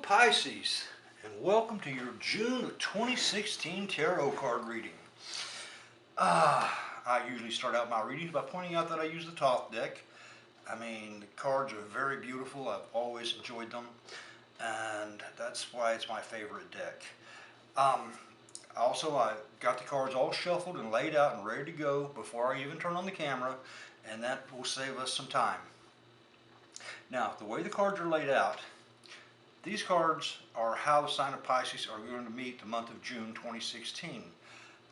Pisces, and welcome to your June of 2016 tarot card reading. I usually start out my readings by pointing out that I use the Thoth deck. I mean, the cards are very beautiful. I've always enjoyed them, and that's why it's my favorite deck. Also, I got the cards all shuffled and laid out and ready to go before I even turn on the camera, and that will save us some time. Now, the way the cards are laid out, these cards are how the sign of Pisces are going to meet the month of June 2016.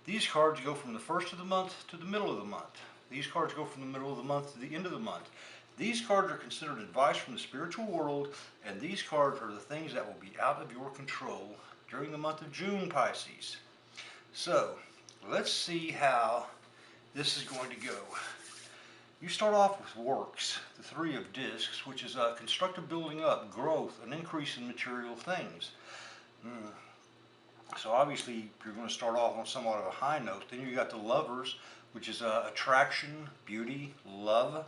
These cards go from the first of the month to the middle of the month. These cards go from the middle of the month to the end of the month. These cards are considered advice from the spiritual world, and these cards are the things that will be out of your control during the month of June, Pisces. So, let's see how this is going to go. You start off with works, the Three of Discs, which is a constructive building up, growth, an increase in material things. So obviously you're going to start off on somewhat of a high note. Then you got the Lovers, which is attraction, beauty, love.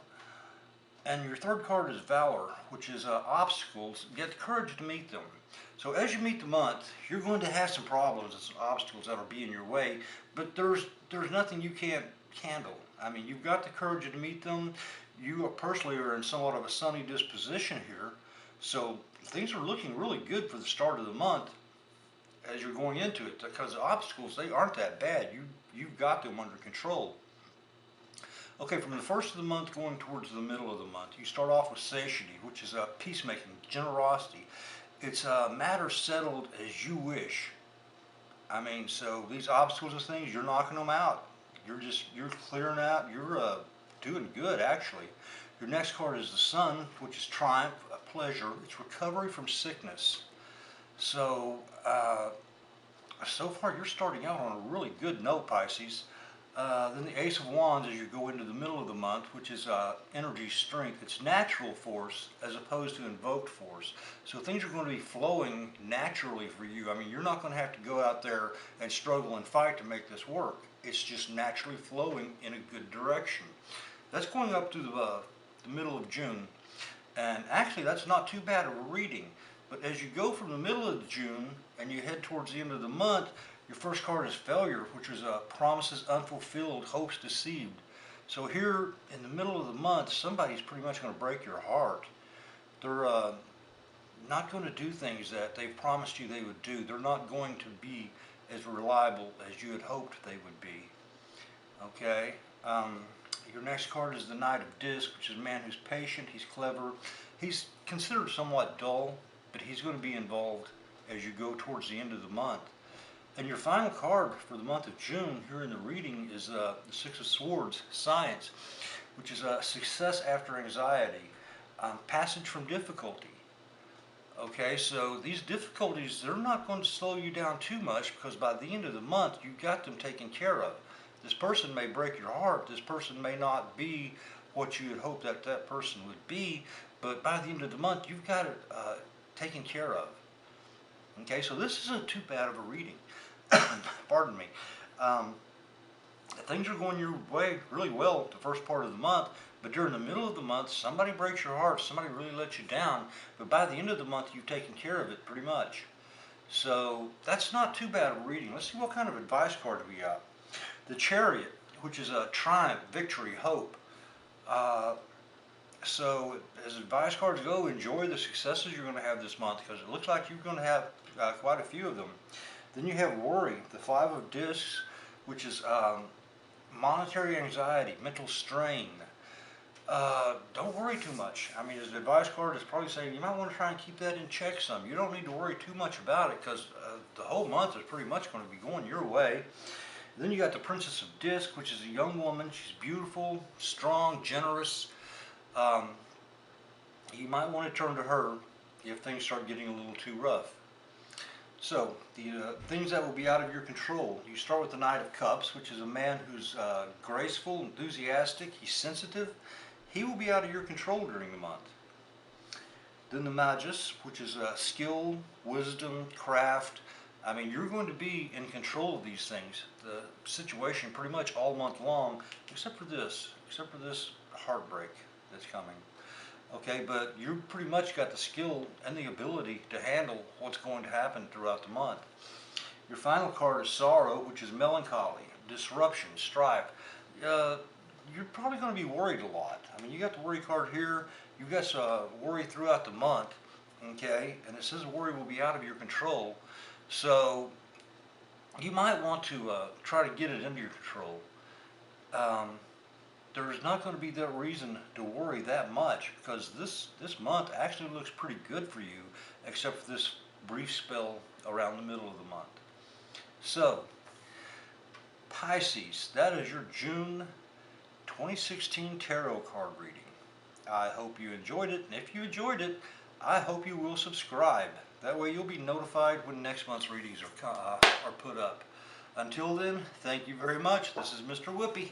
And your third card is Valor, which is obstacles, get courage to meet them. So as you meet the month, you're going to have some problems and some obstacles that will be in your way, but there's nothing you can't handle. I mean, you've got the courage to meet them. You personally are in somewhat of a sunny disposition here, so things are looking really good for the start of the month as you're going into it, because the obstacles, they aren't that bad. You've got them under control. Okay, from the first of the month going towards the middle of the month, you start off with satiety, which is peacemaking, generosity. It's a matter settled as you wish. I mean, so these obstacles and things, you're knocking them out. You're clearing out, you're doing good actually. Your next card is the Sun, which is triumph, pleasure, it's recovery from sickness. So, so far you're starting out on a really good note, Pisces. Then the Ace of Wands as you go into the middle of the month, which is energy, strength. It's natural force as opposed to invoked force. So things are going to be flowing naturally for you. I mean, you're not going to have to go out there and struggle and fight to make this work. It's just naturally flowing in a good direction. That's going up to the middle of June. And actually, that's not too bad of a reading. But as you go from the middle of June and you head towards the end of the month, your first card is Failure, which is promises unfulfilled, hopes deceived. So here in the middle of the month, somebody's pretty much going to break your heart. They're not going to do things that they promised you they would do. They're not going to be as reliable as you had hoped they would be. Okay? Your next card is the Knight of Discs, which is a man who's patient, he's clever. He's considered somewhat dull, but he's going to be involved as you go towards the end of the month. And your final card for the month of June here in the reading is the Six of Swords, Science, which is success after anxiety, passage from difficulty. Okay, so these difficulties, they're not going to slow you down too much, because by the end of the month, you've got them taken care of. This person may break your heart. This person may not be what you had hoped that person would be, but by the end of the month, you've got it taken care of. Okay, so this isn't too bad of a reading. Pardon me. Things are going your way really well the first part of the month, but during the middle of the month, somebody breaks your heart, somebody really lets you down, but by the end of the month, you've taken care of it pretty much. So that's not too bad of a reading. Let's see what kind of advice card we got. The Chariot, which is a triumph, victory, hope. So as advice cards go, enjoy the successes you're going to have this month, because it looks like you're going to have quite a few of them. Then you have Worry, the Five of Discs, which is monetary anxiety, mental strain. Don't worry too much. I mean, as an advice card, it's probably saying you might want to try and keep that in check some. You don't need to worry too much about it, because the whole month is pretty much going to be going your way. Then you got the Princess of Discs, which is a young woman. She's beautiful, strong, generous. You might want to turn to her if things start getting a little too rough. So, the things that will be out of your control. You start with the Knight of Cups, which is a man who's graceful, enthusiastic, he's sensitive. He will be out of your control during the month. Then the Magus, which is skill, wisdom, craft. I mean, you're going to be in control of these things. The situation pretty much all month long, except for this heartbreak that's coming. Okay, but you pretty much got the skill and the ability to handle what's going to happen throughout the month. Your final card is sorrow, which is melancholy, disruption, strife. Uh, you're probably going to be worried a lot. I mean, you got the worry card here. You got worry throughout the month, okay? And it says the worry will be out of your control. So you might want to try to get it under your control. Um, there's not going to be that reason to worry that much because this month actually looks pretty good for you, except for this brief spell around the middle of the month. So, Pisces, that is your June 2016 tarot card reading. I hope you enjoyed it, and if you enjoyed it, I hope you will subscribe. That way you'll be notified when next month's readings are put up. Until then, thank you very much. This is Mr. Whoopi.